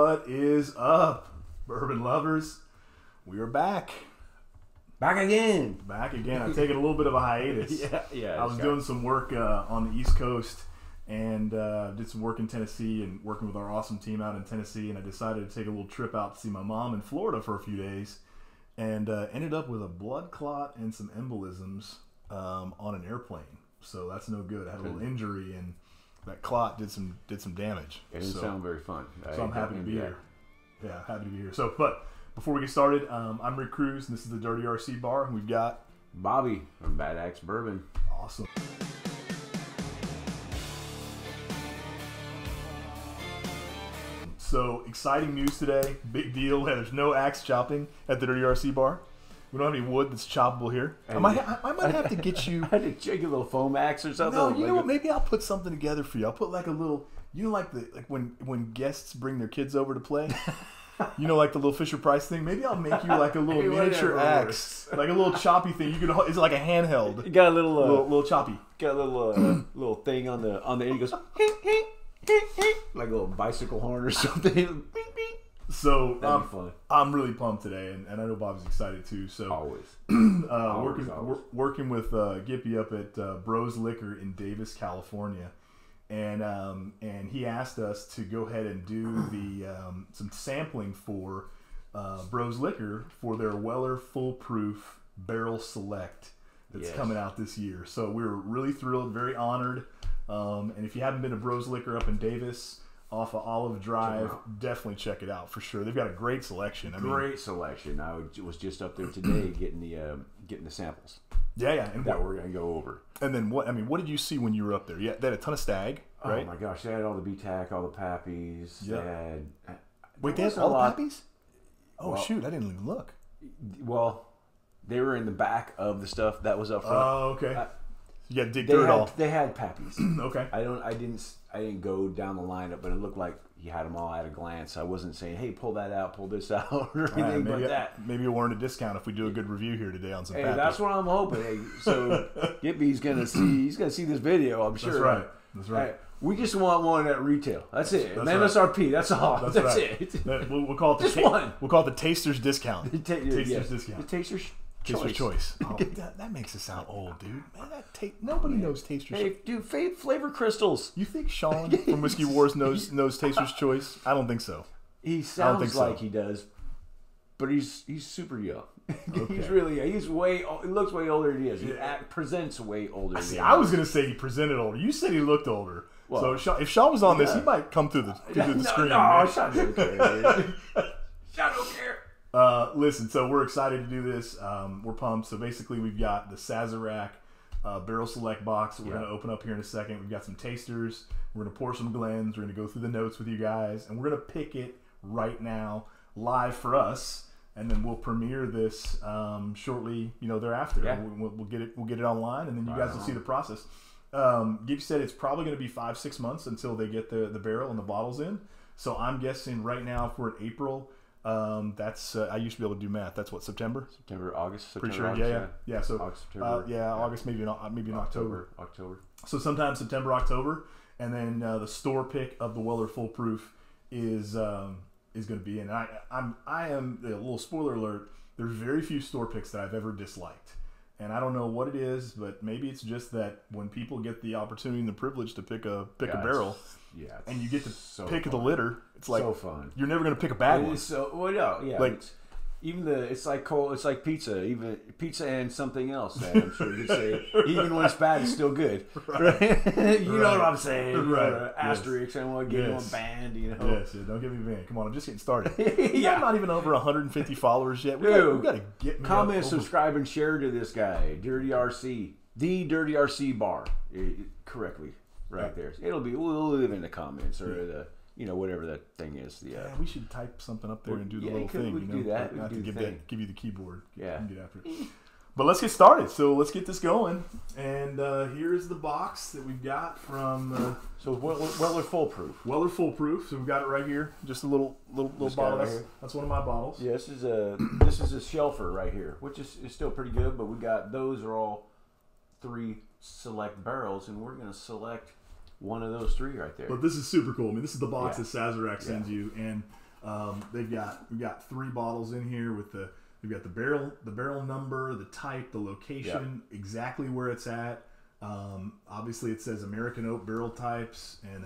What is up, bourbon lovers? We are back. Back again. Back again. I've taken a little bit of a hiatus. yeah. I was doing some work on the East Coast and did some work in Tennessee and working with our awesome team out in Tennessee. And I decided to take a little trip out to see my mom in Florida for a few days, and ended up with a blood clot and some embolisms on an airplane. So that's no good. I had a little injury, and that clot did some damage. It didn't sound very fun. So I'm happy to be here. Yeah, happy to be here. So, but before we get started, I'm Rick Cruz, and this is the DRC bar, and we've got Bobby from Bad Axe Bourbon. Awesome. So exciting news today. Big deal. There's no axe chopping at the DRC bar. We don't have any wood that's choppable here. I might have to get you. I had to check a little foam axe or something. No, you know what? Maybe I'll put something together for you. I'll put like a little. You know, like when guests bring their kids over to play. You know, like the little Fisher Price thing. Maybe I'll make you like a little miniature axe, like a little choppy thing. You can. Is it like a handheld? You got a little choppy. Got a little little thing on the end. It goes like a little bicycle horn or something. So that'd be fun. I'm really pumped today, and I know Bob's excited too. So always, working with Gippy up at Bros Liquor in Davis, California, and he asked us to go ahead and do the some sampling for Bros Liquor for their Weller Foolproof Barrel Select that's coming out this year. So we were really thrilled, very honored. And if you haven't been to Bros Liquor up in Davis, off of Olive Drive, definitely check it out for sure. They've got a great selection. Great selection. I was just up there today getting the samples. Yeah, and that we're gonna go over. And then what? I mean, what did you see when you were up there? Yeah, they had a ton of stag, right? Oh my gosh, they had all the BTAC, all the Pappies. Yeah. They had all the Pappies? Oh well, shoot, I didn't even look. Well, they were in the back of the stuff that was up front. Oh, okay. You got to dig through it all. They had Pappies. Okay. I didn't go down the lineup, but it looked like he had them all at a glance. I wasn't saying, "Hey, pull that out, pull this out," or anything like that. Maybe you'll earn a discount if we do a good review here today on some. Hey, Pappies. that's what I'm hoping. Hey, so Gippy's gonna see. He's gonna see this video. I'm sure. That's right. That's right. Hey, we just want one at retail. That's it. An right. MSRP. That's all. That's right. it. We'll call it the just one. We'll call it the taster's discount. Taster's discount. The taster's choice. Oh, that makes us sound old, dude. Man, nobody knows Taster's. Hey, dude, flavor crystals. You think Sean from Whiskey Wars knows Taster's Choice? I don't think so. He sounds like he does, but he's super young. Okay. He looks way older than he is. He presents way older. I was gonna say he presented older. You said he looked older. Well, so if Sean was on this, he might come through the screen. No, Sean don't care. Sean don't care. Listen, so we're excited to do this. We're pumped. So basically, we've got the Sazerac Barrel Select box that we're going to open up here in a second. We've got some tasters. We're going to pour some blends. We're going to go through the notes with you guys, and we're going to pick it right now live for us, and then we'll premiere this shortly. Thereafter. Yeah. We'll get it online, and then you guys will see the process. Gibbs said it's probably going to be 5-6 months until they get the barrel and the bottles in. So I'm guessing right now, if we're in April. That's I used to be able to do math. That's what, September, August. Pretty sure. August, yeah. So August, September. August, maybe in October. October. So sometime September, October, and then the store pick of the Weller Foolproof is going to be in. I am a little spoiler alert. There's very few store picks that I've ever disliked. And I don't know what it is, but maybe it's just that when people get the opportunity and the privilege to pick a barrel, and you get to pick the litter, it's like so fun. You're never going to pick a bad one. It's like pizza, even pizza and something else. I'm sure you'd say even when it's bad, it's still good. Right? You know what I'm saying? Right. Asterisk. I want to get one banned. Yes. Don't get me banned. Come on, I'm just getting started. I'm not even over 150 followers yet. We got to get me comment, subscribe, and share to this guy, Dirty RC, the Dirty RC bar, correctly right there. We'll leave in the comments or the. Whatever that thing is. We should type something up there and do the little thing. We can do that. Not to give you the keyboard. Yeah. Get after it. But let's get started. So let's get this going. And here's the box that we've got from. So Weller Foolproof. Weller Foolproof. So we've got it right here. Just a little bottle. That's one of my bottles. Yeah, this is a shelfer right here, which is still pretty good. But we got those are all 3 select barrels, and we're going to select one of those 3 right there. But this is super cool. I mean, this is the box that Sazerac sends you, and we've got 3 bottles in here with we've got the barrel number, the type, the location, exactly where it's at. Obviously it says American oak barrel types, and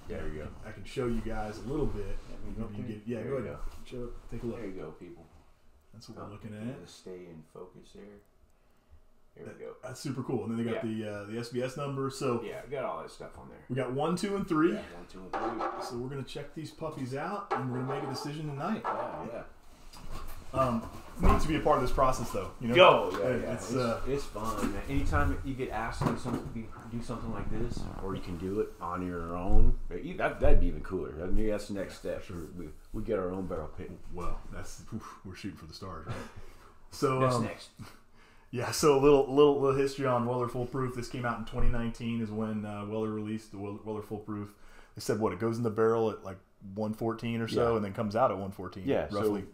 there you go. I can show you guys a little bit. Go ahead. Take a look. There you go, people. That's what we're looking at. Stay in focus there. There we go. That's super cool. And then they got the SBS number. So yeah, got all that stuff on there. We got 1, 2, and 3. Yeah, 1, 2, and 3. So we're gonna check these puppies out, and we're gonna make a decision tonight. Yeah. Needs to be a part of this process, though. You know. It's fun. Anytime you get asked to do something like this, or you can do it on your own, that'd be even cooler. I mean, that's the next step. Sure. We get our own barrel pit. Well, we're shooting for the stars, right? So that's next. Yeah, so a little history on Weller Foolproof. This came out in 2019 is when Weller released the Weller Foolproof. They said it goes in the barrel at like 114 or so, and then comes out at 114. Yeah, roughly.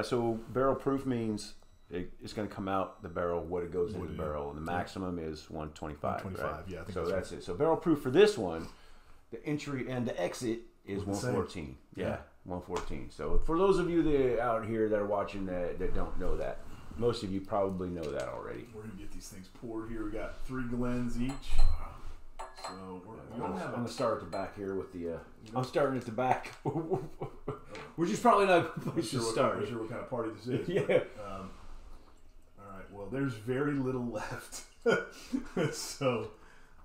So barrel proof means it's going to come out the barrel what it goes in the barrel, and the maximum is 125. 125, right? Yeah. I think so that's it. So barrel proof for this one, the entry and the exit is 114. Yeah, 114. So for those of you that out here that are watching that don't know that. Most of you probably know that already. We're going to get these things poured here. We got 3 Glens each. So I'm going to start at the back here with the... I'm starting at the back. Which is probably not a place to start. I'm not sure what kind of party this is. Yeah. But, all right. Well, there's very little left. So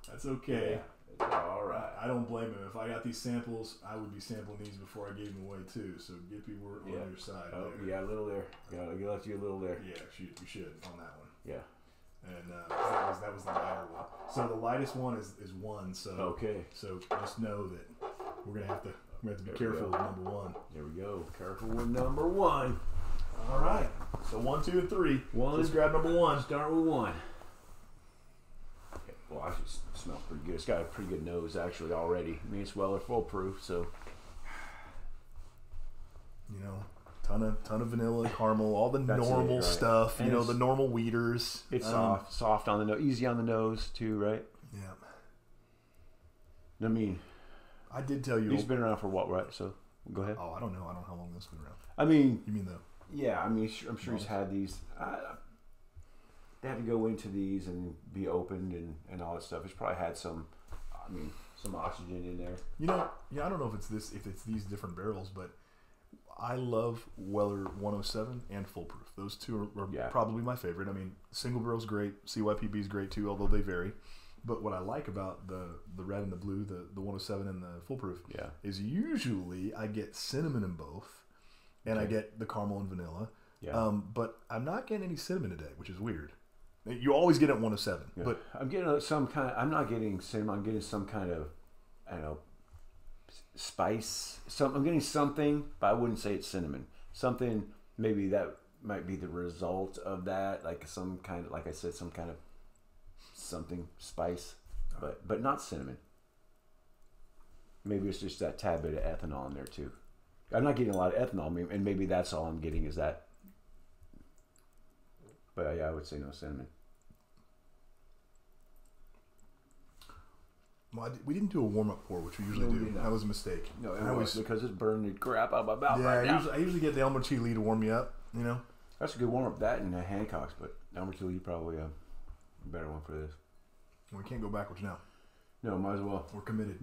that's okay. Yeah. All right. I don't blame him. If I got these samples, I would be sampling these before I gave them away too. So Gippy, we're on your side. Oh, you got a little there. You left you a little there. Yeah, we should on that one. Yeah. And that was the lighter one. So the lightest one is 1. So okay. So just know that we're gonna have to be careful with number 1. There we go. Careful with number 1. All right. So 1, 2, and 3. Let's grab number 1. Start with 1. Well, actually, it smells pretty good. It's got a pretty good nose, actually, already. I mean, it's Weller Foolproof, so... You know, ton of vanilla, caramel, all the normal stuff. And the normal weeders. It's soft on the nose, easy on the nose, too, right? Yeah. I mean... I did tell you... These been around for what, right? So, go ahead. Oh, I don't know. I don't know how long this has been around. I mean... You mean the... Yeah, I mean, I'm sure he's had these... They had to go into these and be opened and all that stuff. It's probably had some oxygen in there. You know, I don't know if it's these different barrels, but I love Weller 107 and Foolproof. Those two are probably my favorite. I mean, single barrel's great, CYPB is great too, although they vary. But what I like about the red and the blue, the 107 and the Foolproof, is usually I get cinnamon in both, and I get the caramel and vanilla. Yeah. But I'm not getting any cinnamon today, which is weird. You always get it at 107, but I'm getting some kind of. I'm not getting cinnamon. I'm getting some kind of, I don't know, spice. I'm getting something, but I wouldn't say it's cinnamon. Something maybe that might be the result of that, like some kind of, like I said, some kind of something spice, but not cinnamon. Maybe it's just that tad bit of ethanol in there too. I'm not getting a lot of ethanol, and maybe that's all I'm getting is that. But yeah, I would say no cinnamon. Well, we didn't do a warm-up pour, which we usually do. That was a mistake. No, it was because it's burning the crap out of my mouth right now. I usually get the Elmer Chile to warm me up, you know? That's a good warm-up, that and Hancock's, but Elmer Chile probably a better one for this. We can't go backwards now. No, might as well. We're committed.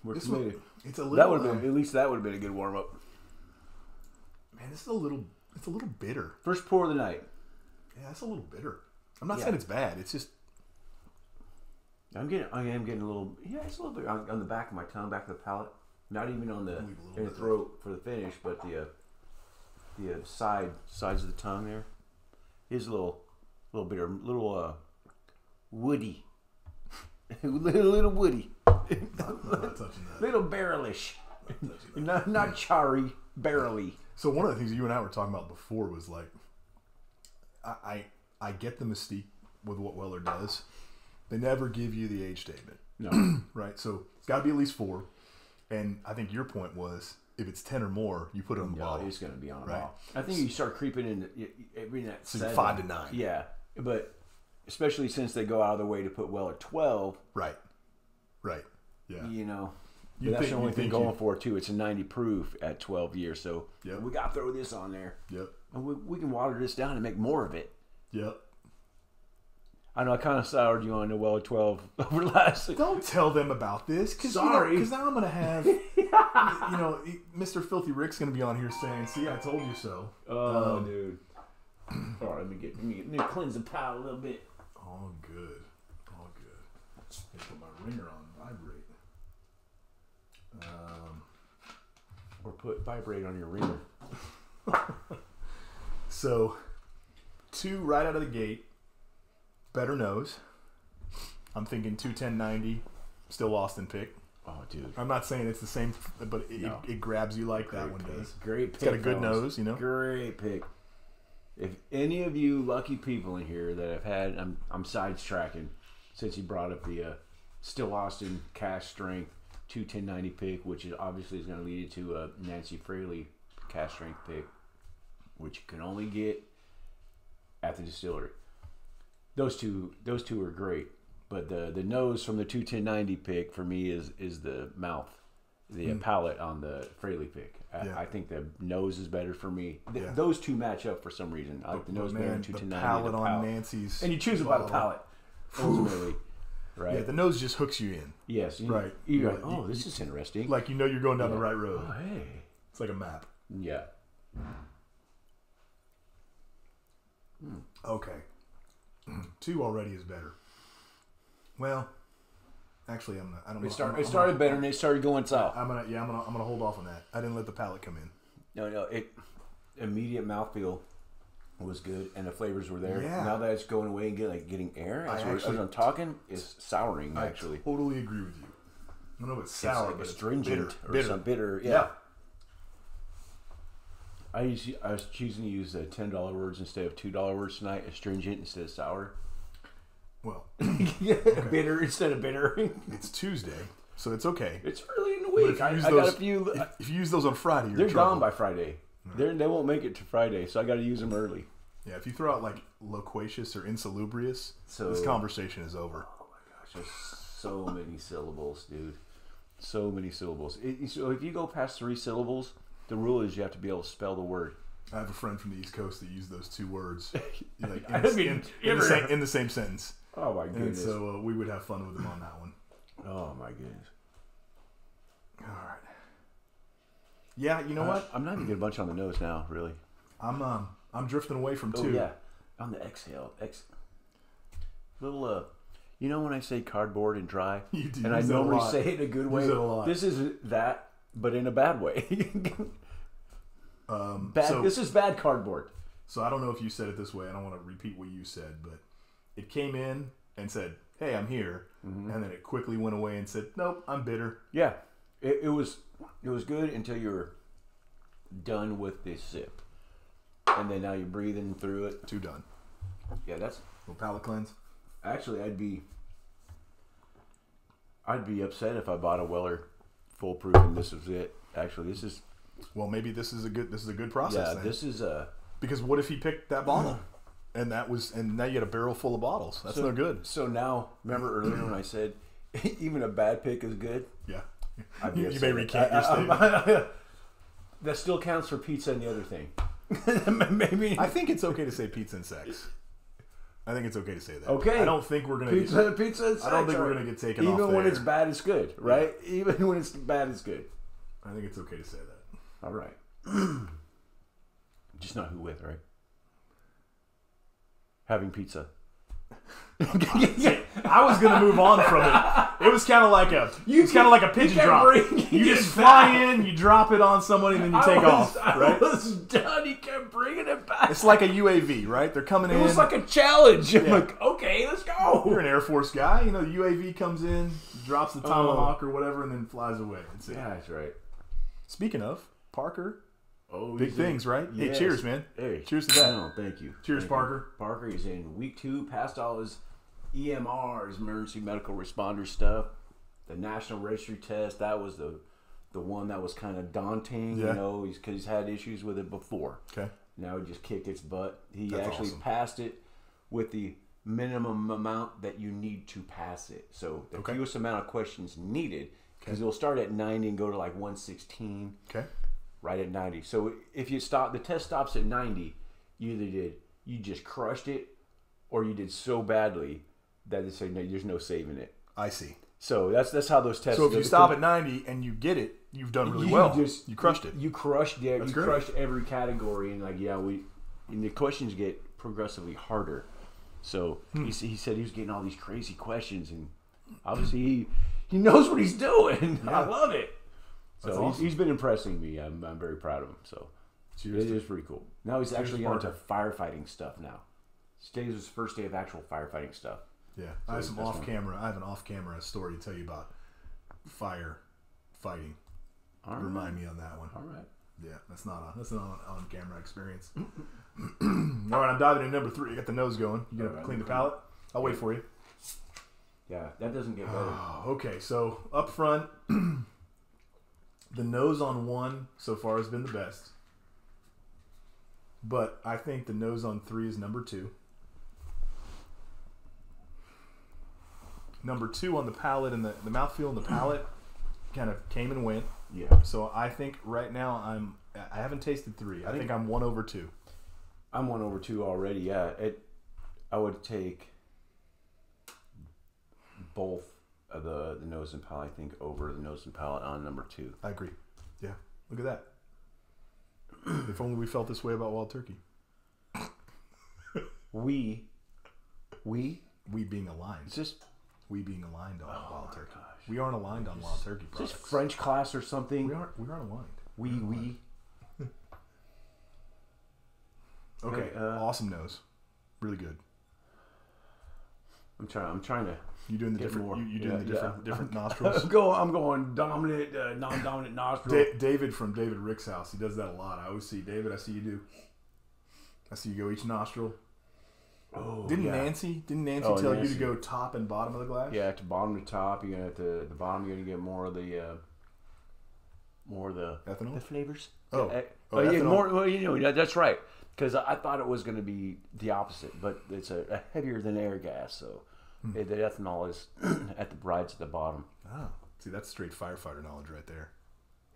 We're committed. It's a little... That would have been, at least that would have been a good warm-up. Man, it's a little bitter. First pour of the night. Yeah, it's a little bitter. I'm not saying it's bad. It's just I am getting a little. Yeah, it's a little bit on the back of my tongue, back of the palate. Not even on the throat for the finish, but the sides of the tongue there is a little bitter, little woody, little woody, not touching that. Little barrelish, not charry, barrely. So one of the things you and I were talking about before was like. I get the mystique with what Weller does. They never give you the age statement. No. Right? So it's got to be at least 4. And I think your point was if it's 10 or more, you put it on the bottle. It's going to be on the bottle. I think you start creeping in that 5 to 9. Yeah. But especially since they go out of their way to put Weller 12. Right. Yeah. You know, But that's the only thing going for it, too. It's a 90 proof at 12 years. So we got to throw this on there. Yep. And we can water this down and make more of it. Yep. I know I kind of soured you on the Well 12 over the last. Don't tell them about this. Sorry. Because now I'm going to have, Mr. Filthy Rick's going to be on here saying, see, I told you so. Oh, dude. All right, let me cleanse the palate a little bit. All good. All good. Let me put my ringer on vibrate. Or put vibrate on your ringer. So, 2 right out of the gate. Better nose. I'm thinking 210/90. Still Austin pick. Oh, dude. I'm not saying it's the same, but it grabs you like that one does. Great pick. It's got a good nose, Great pick. If any of you lucky people in here that have had, I'm sidetracking since you brought up the Still Austin cash strength 210/90 pick, which obviously is going to lead you to a Nancy Fraley cash strength pick, which you can only get at the distillery. Those two are great, but the nose from the 210/90 pick for me is the mouth, the palate on the Fraley pick. I think the nose is better for me. Those two match up for some reason. I like the nose better than 210/90. The palate on Nancy's, and you choose it by the palate, ultimately, right? Yeah, the nose just hooks you in. Yes, right. You're like, oh, this is interesting. Like you're going down the right road. Oh, hey, it's like a map. Yeah. Okay. 2 already is better. Well, actually, I don't know. It started better and it started going south. I'm gonna hold off on that. I didn't let the palate come in. No, immediate mouthfeel was good and the flavors were there. Yeah. Now that it's going away and getting air, as I'm talking, it's souring actually. I totally agree with you. I don't know if it's sour, like but astringent it's or some bitter. Yeah. I was choosing to use $10 words instead of $2 words tonight. Astringent instead of sour. Well, bitter instead of bitter. It's Tuesday, so it's okay. It's early in the week. I got a few. If you use those on Friday, they're gone by Friday. Right. They won't make it to Friday, so I got to use them early. Yeah, if you throw out like loquacious or insalubrious, this conversation is over. Oh my gosh, there's so many syllables, dude. So many syllables. So if you go past 3 syllables, the rule is you have to be able to spell the word. I have a friend from the East Coast that used those 2 words like in the same sentence. Oh my goodness! And so we would have fun with him on that one. Oh my goodness! All right. Yeah, you know what? I'm not even getting a bunch on the nose now. Really. I'm drifting away from 2. Oh yeah, on the exhale, little. You know when I say cardboard and dry, you do, and I normally say it in a good way. Use it a lot. This is that, but in a bad way. This is bad cardboard. So I don't know if you said it this way. I don't want to repeat what you said, but it came in and said, "Hey, I'm here," and then it quickly went away and said, "Nope, I'm bitter." Yeah, it was good until you were done with this sip, and then now you're breathing through it. 2 done. Yeah, that's a little palate cleanse. Actually, I'd be upset if I bought a Weller foolproof and this was it. Actually, this is. Well, maybe this is a good process. Yeah, then. This is a. Because what if he picked that bottle, and now you had a barrel full of bottles? That's no good. So now, remember earlier when I said even a bad pick is good? Yeah. You may recant your statement. That still counts for pizza and the other thing. Maybe. I think it's okay to say pizza and sex. I think it's okay to say that. Okay. I don't think we're gonna pizza and sex. I don't think we're gonna get taken off. Even when there. it's bad, it's good, right? Yeah. Even when it's bad, it's good. I think it's okay to say that. All right. Just not who with, right? Having pizza. I was gonna move on from it. It was kind of like a pigeon drop. You just fly in, you drop it on somebody, and then you take off. Right? I was done. He kept bringing it back. It's like a UAV, right? They're coming in. It was like a challenge. I'm like, okay, let's go. You're an Air Force guy. You know, the UAV comes in, drops the tomahawk or whatever, and then flies away. Yeah, that's right. Speaking of Parker. Oh, big things, right? Yes. Hey, cheers, man. Hey, cheers to that. No, thank you. Cheers, thank Parker. You. Parker is in week 2, passed all his EMRs, emergency medical responder stuff. The National Registry test, that was the one that was kind of daunting, you know, because he's had issues with it before. Okay. Now he just kicked its butt. That's actually awesome. Passed it with the minimum amount that you need to pass it. So the fewest amount of questions needed, because it'll start at 90 and go to like 116. Okay. Right at 90. So if you stop, the test stops at 90. You just crushed it, or you did so badly that they say no, there's no saving it. I see. So that's how those tests. So if you stop at 90 and you get it, you've done really well. You crushed it. You crushed crushed every category, and and the questions get progressively harder. So he said he was getting all these crazy questions, and obviously he knows what he's doing. Yeah. I love it. So awesome. he's been impressing me. I'm very proud of him. So it is pretty cool. Now he's actually onto firefighting stuff now. Today's his first day of actual firefighting stuff. Yeah, so I have I have an off-camera story to tell you about firefighting. Remind me on that one. All right. Yeah, that's not an on-camera experience. All right, I'm diving into number 3. I got the nose going. You gonna clean the palate? I'll wait for you. Yeah, that doesn't get better. Okay, so up front, the nose on 1 so far has been the best. But I think the nose on 3 is number 2. Number 2 on the palate, and the mouthfeel and the palate kind of came and went. Yeah. So I think right now I haven't tasted 3. I think I'm 1 over 2. I'm 1 over 2 already. Yeah. I would take both of the nose and palate, I think, over the nose and palate on number 2. I agree. Yeah. Look at that. If only we felt this way about wild turkey. We being aligned. It's just we being aligned on wild turkey. Gosh. We aren't aligned on wild turkey products. Just French class or something. We aren't aligned. We. Okay. Awesome nose. Really good. I'm trying to. You doing the different more. You doing the different nostrils. I'm going dominant, non-dominant nostril. David from David Rick's house. He does that a lot. I always see David. I see you do. I see you go each nostril. Oh, Didn't Nancy tell you to go top and bottom of the glass? Yeah, to bottom to top. You're gonna at the bottom. You're gonna get more of the ethanol, the flavors. Yeah, more. Well, that's right. Because I thought it was going to be the opposite, but it's a heavier than air gas, so the ethanol is at the brides at the bottom. Oh, see, that's straight firefighter knowledge right there.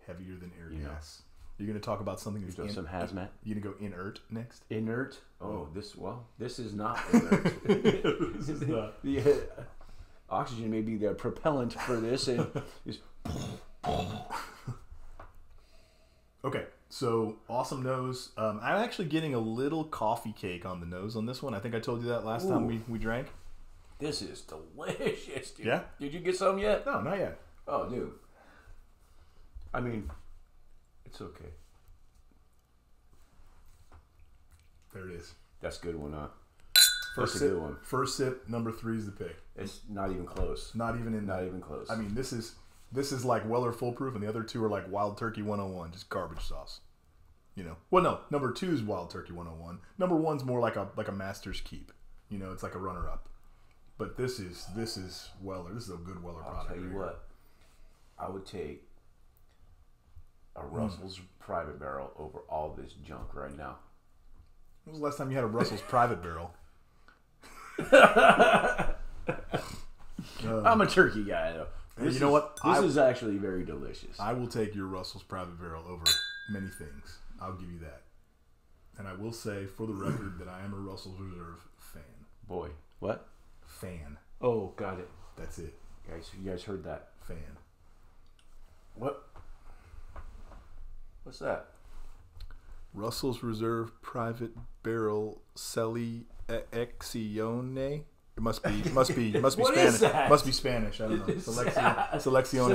Heavier than air gas. You're going to talk about something that's some hazmat. You're going to go inert next? Inert? Oh, this is not inert. This is not. The oxygen may be the propellant for this, and just. Okay, so awesome nose. I'm actually getting a little coffee cake on the nose on this one. I think I told you that last time we drank. This is delicious, dude. Yeah? Did you get some yet? No, not yet. Oh, dude. I mean, it's okay. There it is. That's a good one, huh? That's a good one. First sip, number 3 is the pick. It's not even close. Not even close. I mean, this is like Weller Foolproof, and the other 2 are like Wild Turkey 101, just garbage sauce. Well, no, number 2 is Wild Turkey 101. Number 1's more like a Master's Keep. It's like a runner-up. But this is Weller. This is a good Weller product. I'll tell you what. I would take a Russell's Private Barrel over all this junk right now. When was the last time you had a Russell's Private Barrel? I'm a turkey guy, though. You know what? This is actually very delicious. I will take your Russell's Private Barrel over many things. I'll give you that. And I will say, for the record, that I am a Russell's Reserve fan. Boy. What? Fan. Oh, got it. That's it. You guys heard that. Fan. What? What's that? Russell's Reserve Private Barrel Selezione. It must be Spanish. Must be Spanish. I don't know. Selezione.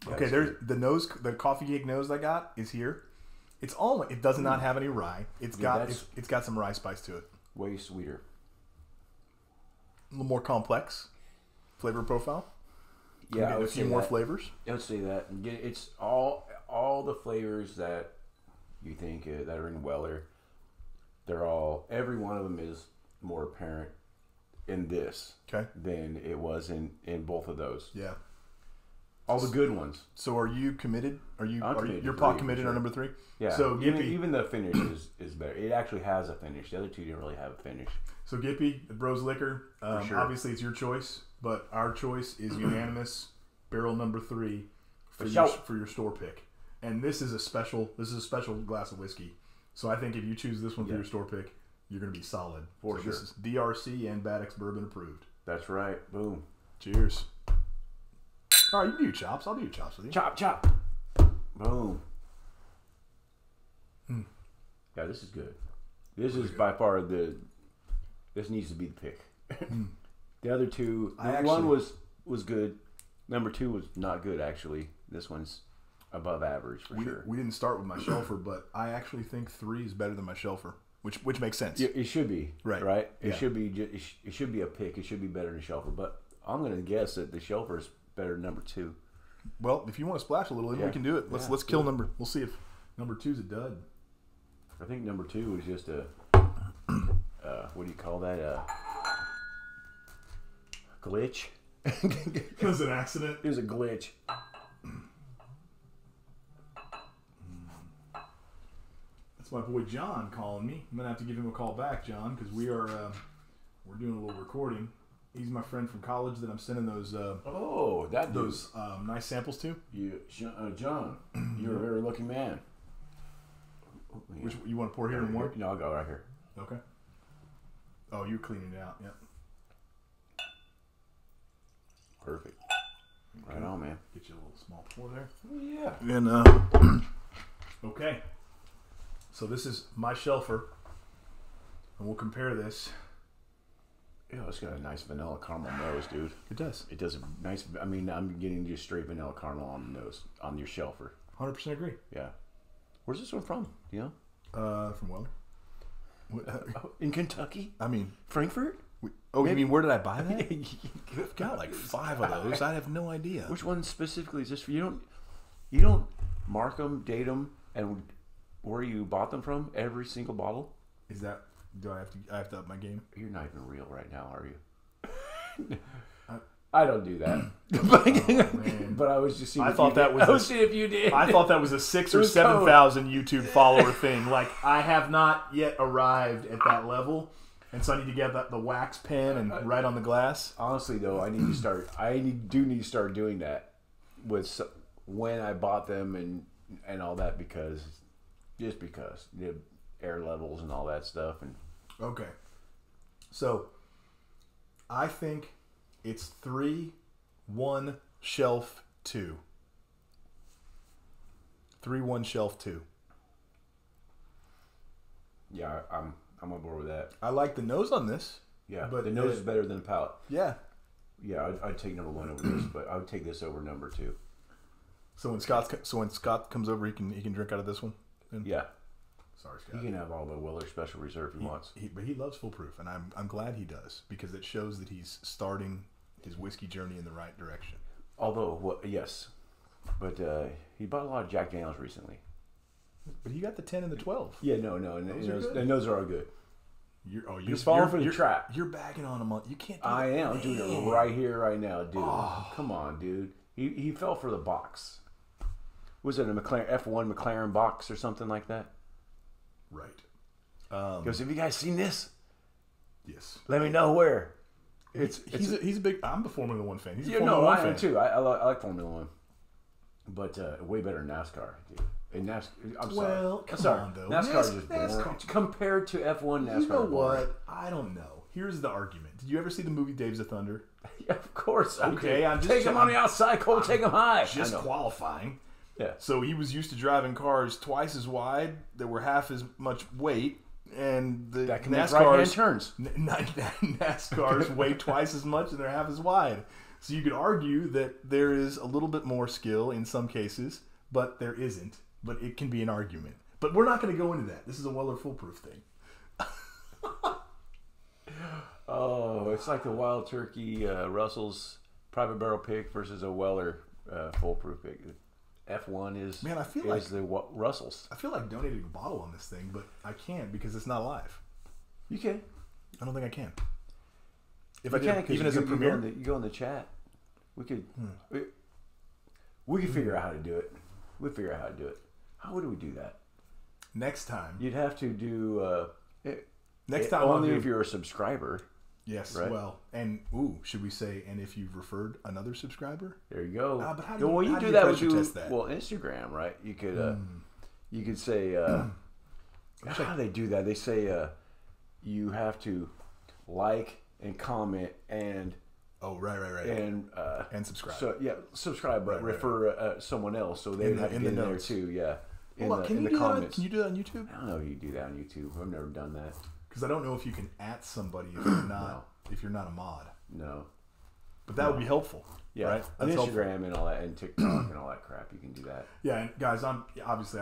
Okay, there's the nose. The coffee cake nose I got is here. It does not have any rye. It's got some rye spice to it. Way sweeter. A little more complex flavor profile. Yeah, a few more flavors. I would say that. It's all the flavors that you think that are in Weller. Every one of them is more apparent in this than it was in both of those. Yeah. All the good ones. So are you committed? You're pot committed on number 3? Yeah. So even the finish is better. It actually has a finish. The other two didn't really have a finish. So Gippy, Bros Liquor, sure. obviously it's your choice, but our choice is unanimous. Barrel number 3 for your store pick. And this is a special glass of whiskey. So I think if you choose this one for your store pick, you're going to be solid. For sure. This is DRC and Bad X Bourbon approved. That's right. Boom. Cheers. All right, you can do your chops. I'll do your chops with you. Chop, chop. Boom. Yeah, this is good. This is by far this needs to be the pick. The other two, one was good. Number 2 was not good, actually. This one's above average for sure. We didn't start with my shelfer, but I actually think 3 is better than my shelfer, which makes sense. It should be. Right? It Yeah. should be. It should be a pick. It should be better than a shelfer. But I'm going to guess that the shelfer is better than number 2. Well, if you want to splash a little, then we can do it. Let's kill number. We'll see if number 2 is a dud. I think number 2 is just a what do you call that? Glitch. It was an accident. It was a glitch. That's my boy John calling me. I'm gonna have to give him a call back, John, because we're doing a little recording. He's my friend from college that I'm sending those nice samples to. John, you're a very lucky man. Which you want to pour here and more? No, I'll go right here. Okay. Oh, you're cleaning it out. Yep. Perfect. Right on, man. Get you a little small pour there. Yeah. And okay. So this is my shelfer, and we'll compare this. Yeah, it's got a nice vanilla caramel nose, dude. It does. It does a nice. I mean, I'm getting just straight vanilla caramel on the nose on your shelfer. 100% agree. Yeah. Where's this one from? Do you know? From Weller. In Kentucky? I mean, Frankfurt? You mean where did I buy that? I've got like 5 of those. I have no idea. Which one specifically is this for? You don't mark them, date them, and where you bought them from? Every single bottle? Is that? Do I have to up my game? You're not even real right now, are you? I don't do that. But I was just seeing. I was seeing if you did. I thought that was a 6,000 or 7,000 YouTube follower thing. Like I have not yet arrived at that level, and so I need to get the wax pen and write on the glass. Honestly, though, I need to start. Do need to start doing that with when I bought them and all that because the air levels and all that stuff and. Okay, so I think it's 3, 1, shelf 2. 3, 1, shelf 2. Yeah, I'm on board with that. I like the nose on this. Yeah, but the nose is better than the palate. Yeah. Yeah, I'd take number 1 over this, but I would take this over number 2. So when Scott comes over, he can drink out of this one. Yeah. Sorry, Scott. He can have all the Weller Special Reserve he wants. But he loves Full Proof, and I'm glad he does because it shows that he's starting his whiskey journey in the right direction. Although, yes, but he bought a lot of Jack Daniels recently. But he got the 10 and the 12. Yeah, no, and those are all good. He's falling for the trap. You're bagging on him. You can't. Do I am. I'm doing it right here, right now, dude. Oh. Come on, dude. He fell for the box. Was it a McLaren F1 McLaren box or something like that? Right. Because have you guys seen this? Yes. Let me know where. He's a big. I'm a Formula One fan. He's a Formula One fan. I am too. I like Formula One, but way better than NASCAR, dude. And NASCAR, I'm sorry. Come on, though. NASCAR is just boring. Compared to F1, NASCAR. You know what? I don't know. Here's the argument. Did you ever see the movie Days of Thunder? Yeah, of course. Okay, I'm just take him on the outside, Cole. Take him high. Just qualifying. Yeah. So he was used to driving cars twice as wide that were half as much weight, and the that can make right-hand turns. NASCARs weigh twice as much and they're half as wide. So you could argue that there is a little bit more skill in some cases, but there isn't. But it can be an argument. But we're not going to go into that. This is a Weller foolproof thing. Oh, it's like the Wild Turkey Russell's Private Barrel pick versus a Weller foolproof pick. F1 is the Russells. I feel like donating a bottle on this thing, but I can't because it's not live. You can. I don't think I can. If I can, even as a premiere, you go in the chat. We could. We can figure out how to do it. We'll figure out how to do it. How would we do that? Next time. You'd have to do... Next time only if you're a subscriber. Yes, right? Well, and should we say, and if you've referred another subscriber? There you go. But how do you, well, you do that with that? Instagram, right? You could say, how do they do that? They say you have to like and comment and and subscribe. So subscribe, but refer someone else, so they have to get in there too. Yeah, in the comments. Can you do that on YouTube? I don't know if you can do that on YouTube. I've never done that. Because I don't know if you can @ somebody if you're not if you're not a mod. No, but that would be helpful. Yeah, right? On Instagram and all that, and TikTok and all that crap, you can do that. Yeah, and guys, I've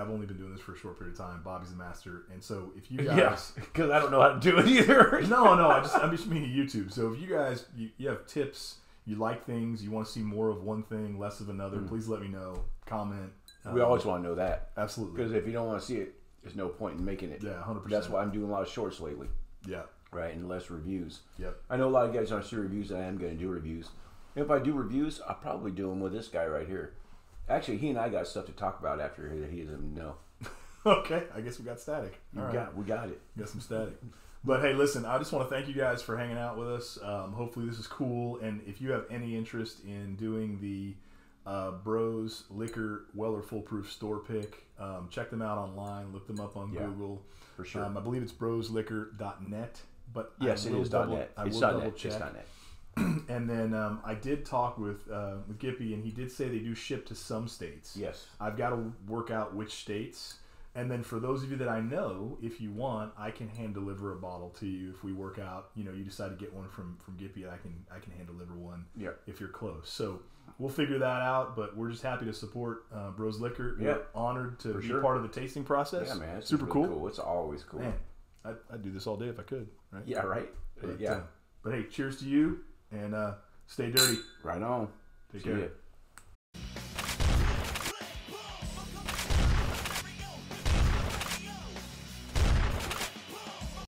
only been doing this for a short period of time. Bobby's the master, and so if you guys, because I don't know how to do it either. no, I'm just meaning YouTube. So if you guys you have tips, you like things, you want to see more of one thing, less of another, please let me know. Comment. We always want to know that. Absolutely. Because if you don't want to see it, there's no point in making it. Yeah, 100%. That's why I'm doing a lot of shorts lately. Yeah. Right, and less reviews. Yep. I know a lot of guys aren't see reviews. I am going to do reviews. If I do reviews, I'll probably do them with this guy right here. Actually, he and I got stuff to talk about after he doesn't know. Okay, I guess we got static. We got it. Got some static. But hey, listen, I just want to thank you guys for hanging out with us. Hopefully this is cool. And if you have any interest in doing the Bros Liquor Weller Foolproof store pick, check them out online. Look them up on Google. For sure. I believe it's brosliquor.net. But yes, it is .net. I will double check. And then I did talk with Gippy, and he did say they do ship to some states. Yes. I've got to work out which states. And then for those of you that I know, if you want, I can hand deliver a bottle to you if we work out. You decide to get one from Gippy, I can hand deliver one. Yeah. If you're close. So we'll figure that out. But we're just happy to support Bros Liquor. We're honored to be part of the tasting process. Yeah, man. It's super really cool. It's always cool. Man, I'd do this all day if I could. Right? Yeah. Right. But, but hey, cheers to you, and stay dirty. Right on. Take care.